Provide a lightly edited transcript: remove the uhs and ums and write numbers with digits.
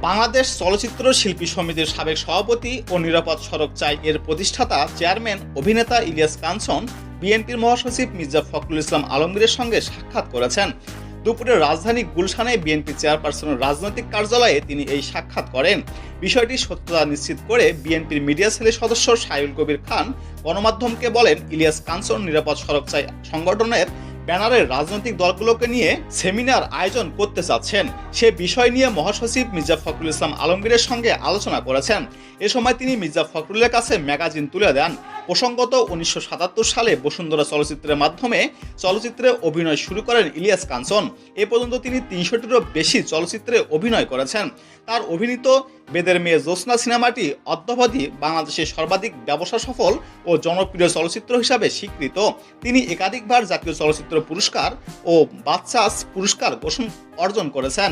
বাংলাদেশ চলচ্চিত্র শিল্পী সমিতির সাবেক সভাপতি ও নিরাপদ সড়ক চাই এর প্রতিষ্ঠাতা চেয়ারম্যান অভিনেতা ইলিয়াস কাঞ্চন বিএনপির মহাসচিব মির্জা ফখরুল ইসলাম আলমগীরের সঙ্গে সাক্ষাৎ করেছেন। দুপুরে রাজধানী গুলশানে বিএনপি চেয়ারপারসনের রাজনৈতিক কার্যালয়ে তিনি এই সাক্ষাৎ করেন। বিষয়টি সত্যতা নিশ্চিত করে বিএনপির মিডিয়া সেলের সদস্য সাইউল কবির খান গণমাধ্যমকে বলেন, ইলিয়াস কাঞ্চন নিরাপদ সড়ক চাই সংগঠনের ব্যানারে রাজনৈতিক দলগুলোকে নিয়ে সেমিনার আয়োজন করতে চাচ্ছেন। সে বিষয় নিয়ে মহাসচিব মির্জা ফখরুল ইসলাম আলমগীরের সঙ্গে আলোচনা করেছেন। এ সময় তিনি মির্জা ফখরুলের কাছে ম্যাগাজিন তুলে দেন। প্রসঙ্গত 1977 সালে বসুন্ধরা চলচ্চিত্রের মাধ্যমে চলচ্চিত্রে অভিনয় শুরু করেন ইলিয়াস কাঞ্চন। এ পর্যন্ত তিনি 300টিরও বেশি চলচ্চিত্রে অভিনয় করেছেন। তার অভিনীত বেদের মেয়ে জ্যোৎস্না সিনেমাটি অদ্যাবধি বাংলাদেশের সর্বাধিক ব্যবসা সফল ও জনপ্রিয় চলচ্চিত্র হিসাবে স্বীকৃত। তিনি একাধিকবার জাতীয় চলচ্চিত্র পুরস্কার ও বাচসাস পুরস্কার অর্জন করেছেন।